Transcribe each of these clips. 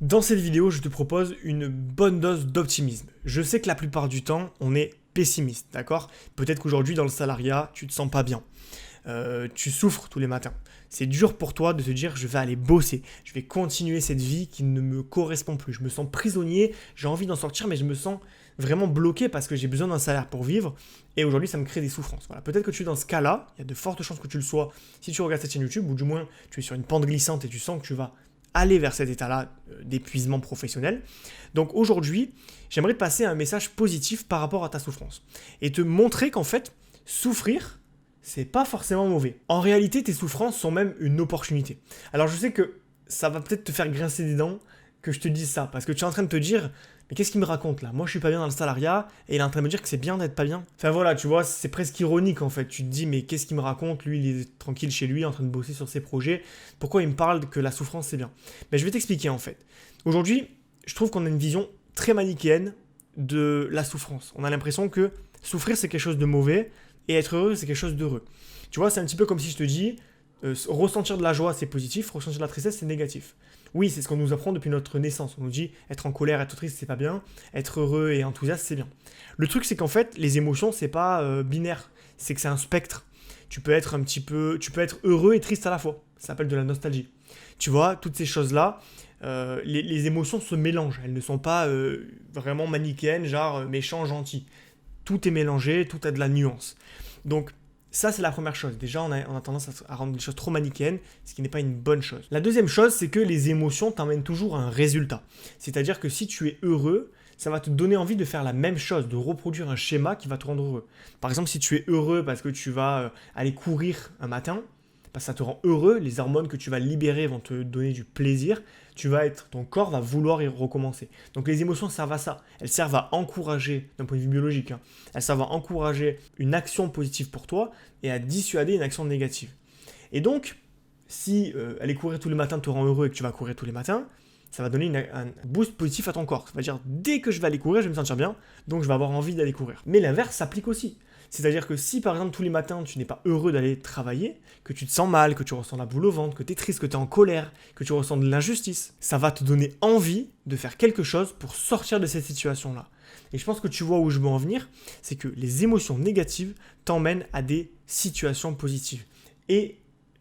Dans cette vidéo, je te propose une bonne dose d'optimisme. Je sais que la plupart du temps, on est pessimiste, d'accord? Peut-être qu'aujourd'hui, dans le salariat, tu te sens pas bien. Tu souffres tous les matins. C'est dur pour toi de te dire je vais aller bosser, je vais continuer cette vie qui ne me correspond plus. Je me sens prisonnier, j'ai envie d'en sortir, mais je me sens vraiment bloqué parce que j'ai besoin d'un salaire pour vivre. Et aujourd'hui, ça me crée des souffrances. Voilà. Peut-être que tu es dans ce cas-là, il y a de fortes chances que tu le sois si tu regardes cette chaîne YouTube, ou du moins tu es sur une pente glissante et tu sens que tu vas aller vers cet état-là d'épuisement professionnel. Donc aujourd'hui, j'aimerais te passer un message positif par rapport à ta souffrance et te montrer qu'en fait, souffrir, c'est pas forcément mauvais. En réalité, tes souffrances sont même une opportunité. Alors je sais que ça va peut-être te faire grincer des dents que je te dise ça, parce que tu es en train de te dire mais qu'est-ce qu'il me raconte là? Moi je suis pas bien dans le salariat et il est en train de me dire que c'est bien d'être pas bien. Enfin voilà, tu vois, c'est presque ironique en fait. Tu te dis mais qu'est-ce qu'il me raconte? Lui il est tranquille chez lui en train de bosser sur ses projets. Pourquoi il me parle que la souffrance c'est bien? Mais je vais t'expliquer en fait. Aujourd'hui, je trouve qu'on a une vision très manichéenne de la souffrance. On a l'impression que souffrir c'est quelque chose de mauvais et être heureux c'est quelque chose d'heureux. Tu vois, c'est un petit peu comme si je te dis ressentir de la joie c'est positif, ressentir de la tristesse c'est négatif. Oui, c'est ce qu'on nous apprend depuis notre naissance. On nous dit être en colère, être triste, c'est pas bien. Être heureux et enthousiaste, c'est bien. Le truc, c'est qu'en fait, les émotions, c'est pas binaire. C'est que c'est un spectre. Tu peux être heureux et triste à la fois. Ça s'appelle de la nostalgie. Tu vois, toutes ces choses-là, les émotions se mélangent. Elles ne sont pas vraiment manichéennes, genre méchant, gentil. Tout est mélangé, tout a de la nuance. Donc, ça, c'est la première chose. Déjà, on a tendance à rendre les choses trop manichéennes, ce qui n'est pas une bonne chose. La deuxième chose, c'est que les émotions t'emmènent toujours à un résultat. C'est-à-dire que si tu es heureux, ça va te donner envie de faire la même chose, de reproduire un schéma qui va te rendre heureux. Par exemple, si tu es heureux parce que tu vas aller courir un matin, parce que ça te rend heureux, les hormones que tu vas libérer vont te donner du plaisir, ton corps va vouloir y recommencer. Donc les émotions servent à ça. Elles servent à encourager, d'un point de vue biologique, elles servent à encourager une action positive pour toi et à dissuader une action négative. Et donc, si aller courir tous les matins te rend heureux et que tu vas courir tous les matins, ça va donner un boost positif à ton corps. Ça va dire, dès que je vais aller courir, je vais me sentir bien, donc je vais avoir envie d'aller courir. Mais l'inverse s'applique aussi. C'est-à-dire que si par exemple tous les matins tu n'es pas heureux d'aller travailler, que tu te sens mal, que tu ressens la boule au ventre, que tu es triste, que tu es en colère, que tu ressens de l'injustice, ça va te donner envie de faire quelque chose pour sortir de cette situation-là. Et je pense que tu vois où je veux en venir, c'est que les émotions négatives t'emmènent à des situations positives. Et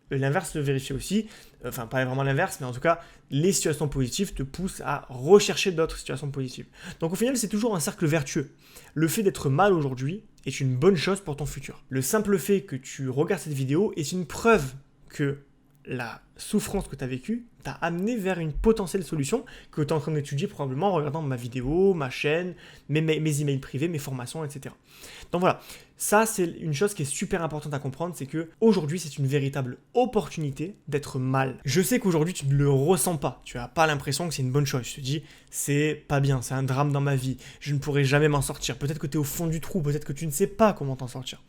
l'inverse le vérifie aussi, enfin pas vraiment l'inverse, mais en tout cas, les situations positives te poussent à rechercher d'autres situations positives. Donc au final, c'est toujours un cercle vertueux. Le fait d'être mal aujourd'hui est une bonne chose pour ton futur. Le simple fait que tu regardes cette vidéo est une preuve que la souffrance que tu as vécue t'a amené vers une potentielle solution que tu es en train d'étudier probablement en regardant ma vidéo, ma chaîne, mes emails privés, mes formations, etc. Donc voilà, ça c'est une chose qui est super importante à comprendre, c'est que aujourd'hui c'est une véritable opportunité d'être mal. Je sais qu'aujourd'hui tu ne le ressens pas, tu n'as pas l'impression que c'est une bonne chose, je te dis c'est pas bien, c'est un drame dans ma vie, je ne pourrai jamais m'en sortir, peut-être que tu es au fond du trou, peut-être que tu ne sais pas comment t'en sortir.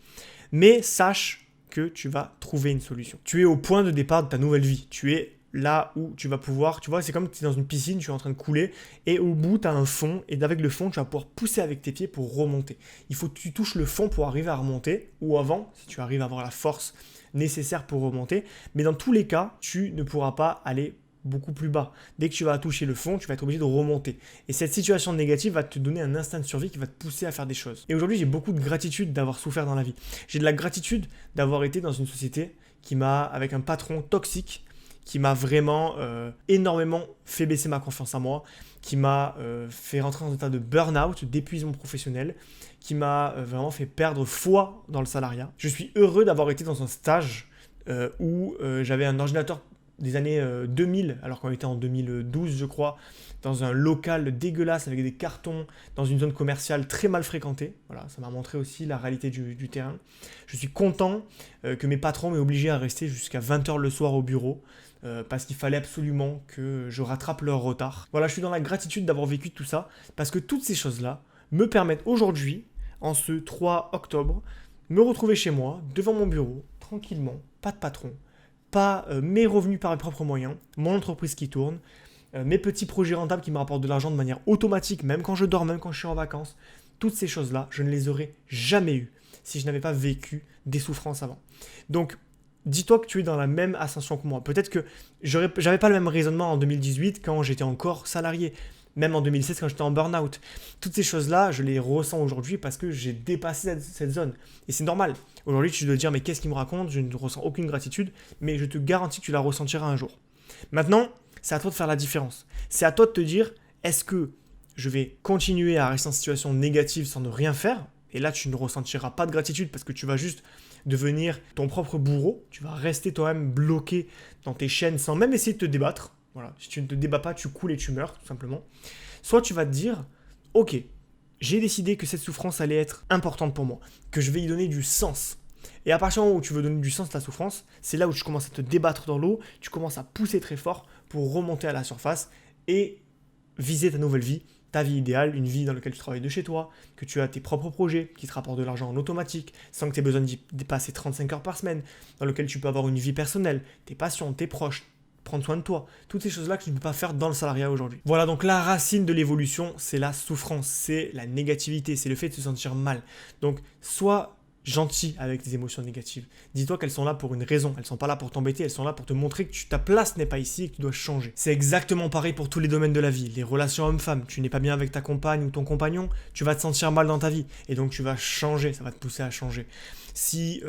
Mais sache que tu vas trouver une solution. Tu es au point de départ de ta nouvelle vie. Tu es là où tu vas pouvoir, tu vois, c'est comme tu es dans une piscine, tu es en train de couler, et au bout, tu as un fond, et avec le fond, tu vas pouvoir pousser avec tes pieds pour remonter. Il faut que tu touches le fond pour arriver à remonter, ou avant, si tu arrives à avoir la force nécessaire pour remonter, mais dans tous les cas, tu ne pourras pas aller beaucoup plus bas. Dès que tu vas toucher le fond, tu vas être obligé de remonter. Et cette situation négative va te donner un instinct de survie qui va te pousser à faire des choses. Et aujourd'hui, j'ai beaucoup de gratitude d'avoir souffert dans la vie. J'ai de la gratitude d'avoir été dans une société avec un patron toxique, qui m'a vraiment énormément fait baisser ma confiance en moi, qui m'a fait rentrer dans un état de burn-out, d'épuisement professionnel, qui m'a vraiment fait perdre foi dans le salariat. Je suis heureux d'avoir été dans un stage où j'avais un ordinateur des années 2000, alors qu'on était en 2012 je crois, dans un local dégueulasse avec des cartons, dans une zone commerciale très mal fréquentée. Voilà, ça m'a montré aussi la réalité du terrain. Je suis content que mes patrons m'aient obligé à rester jusqu'à 20h le soir au bureau, parce qu'il fallait absolument que je rattrape leur retard. Voilà, je suis dans la gratitude d'avoir vécu tout ça, parce que toutes ces choses-là me permettent aujourd'hui, en ce 3 octobre, me retrouver chez moi, devant mon bureau, tranquillement, pas de patron, pas mes revenus par mes propres moyens, mon entreprise qui tourne, mes petits projets rentables qui me rapportent de l'argent de manière automatique, même quand je dors, même quand je suis en vacances. Toutes ces choses-là, je ne les aurais jamais eues si je n'avais pas vécu des souffrances avant. Donc, dis-toi que tu es dans la même ascension que moi. Peut-être que j'avais pas le même raisonnement en 2018 quand j'étais encore salarié, même en 2016 quand j'étais en burn-out. Toutes ces choses-là, je les ressens aujourd'hui parce que j'ai dépassé cette zone. Et c'est normal. Aujourd'hui, tu dois te dire, mais qu'est-ce qu'il me raconte? Je ne ressens aucune gratitude, mais je te garantis que tu la ressentiras un jour. Maintenant, c'est à toi de faire la différence. C'est à toi de te dire, est-ce que je vais continuer à rester en situation négative sans ne rien faire? Et là, tu ne ressentiras pas de gratitude parce que tu vas juste devenir ton propre bourreau. Tu vas rester toi-même bloqué dans tes chaînes sans même essayer de te débattre. Voilà. Si tu ne te débats pas, tu coules et tu meurs, tout simplement. Soit tu vas te dire, ok, j'ai décidé que cette souffrance allait être importante pour moi, que je vais y donner du sens. Et à partir du moment où tu veux donner du sens à la souffrance, c'est là où tu commences à te débattre dans l'eau, tu commences à pousser très fort pour remonter à la surface et viser ta nouvelle vie, ta vie idéale, une vie dans laquelle tu travailles de chez toi, que tu as tes propres projets qui te rapportent de l'argent en automatique, sans que tu aies besoin d'y dépasser 35 heures par semaine, dans lequel tu peux avoir une vie personnelle, tes passions, tes proches, prendre soin de toi, toutes ces choses-là que tu ne peux pas faire dans le salariat aujourd'hui. Voilà, donc la racine de l'évolution, c'est la souffrance, c'est la négativité, c'est le fait de se sentir mal. Donc, sois gentil avec tes émotions négatives. Dis-toi qu'elles sont là pour une raison, elles ne sont pas là pour t'embêter, elles sont là pour te montrer que ta place n'est pas ici et que tu dois changer. C'est exactement pareil pour tous les domaines de la vie, les relations hommes-femmes. Tu n'es pas bien avec ta compagne ou ton compagnon, tu vas te sentir mal dans ta vie et donc tu vas changer, ça va te pousser à changer. Si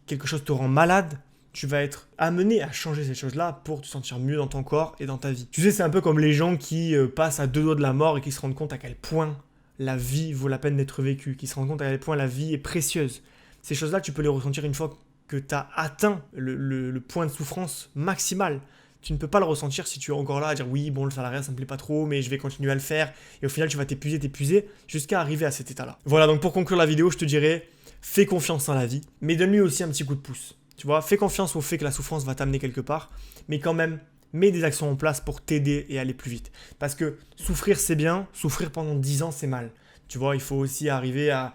quelque chose te rend malade, tu vas être amené à changer ces choses-là pour te sentir mieux dans ton corps et dans ta vie. Tu sais, c'est un peu comme les gens qui passent à 2 doigts de la mort et qui se rendent compte à quel point la vie vaut la peine d'être vécue, qui se rendent compte à quel point la vie est précieuse. Ces choses-là, tu peux les ressentir une fois que tu as atteint le point de souffrance maximal. Tu ne peux pas le ressentir si tu es encore là à dire oui, bon, le salariat, ça me plaît pas trop, mais je vais continuer à le faire. Et au final, tu vas t'épuiser, jusqu'à arriver à cet état-là. Voilà, donc pour conclure la vidéo, je te dirais, fais confiance en la vie, mais donne-lui aussi un petit coup de pouce. Tu vois, fais confiance au fait que la souffrance va t'amener quelque part, mais quand même, mets des actions en place pour t'aider et aller plus vite. Parce que souffrir, c'est bien, souffrir pendant 10 ans, c'est mal. Tu vois, il faut aussi arriver à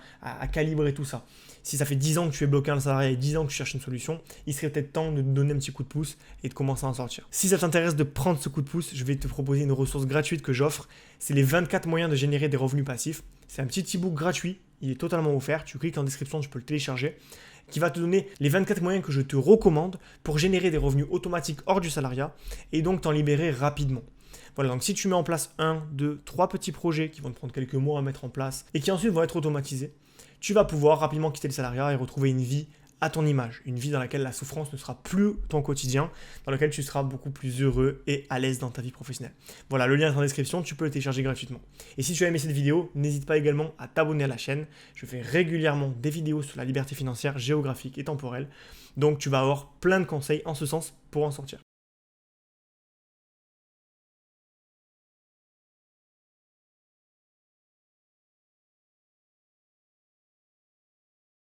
calibrer tout ça. Si ça fait 10 ans que tu es bloqué dans le salariat et 10 ans que tu cherches une solution, il serait peut-être temps de te donner un petit coup de pouce et de commencer à en sortir. Si ça t'intéresse de prendre ce coup de pouce, je vais te proposer une ressource gratuite que j'offre. C'est les 24 moyens de générer des revenus passifs. C'est un petit e-book gratuit, il est totalement offert. Tu cliques en description, tu peux le télécharger, qui va te donner les 24 moyens que je te recommande pour générer des revenus automatiques hors du salariat et donc t'en libérer rapidement. Voilà, donc si tu mets en place 1, 2, 3 petits projets qui vont te prendre quelques mois à mettre en place et qui ensuite vont être automatisés, tu vas pouvoir rapidement quitter le salariat et retrouver une vie à ton image, une vie dans laquelle la souffrance ne sera plus ton quotidien, dans laquelle tu seras beaucoup plus heureux et à l'aise dans ta vie professionnelle. Voilà, le lien est en description, tu peux le télécharger gratuitement. Et si tu as aimé cette vidéo, n'hésite pas également à t'abonner à la chaîne. Je fais régulièrement des vidéos sur la liberté financière, géographique et temporelle, donc tu vas avoir plein de conseils en ce sens pour en sortir.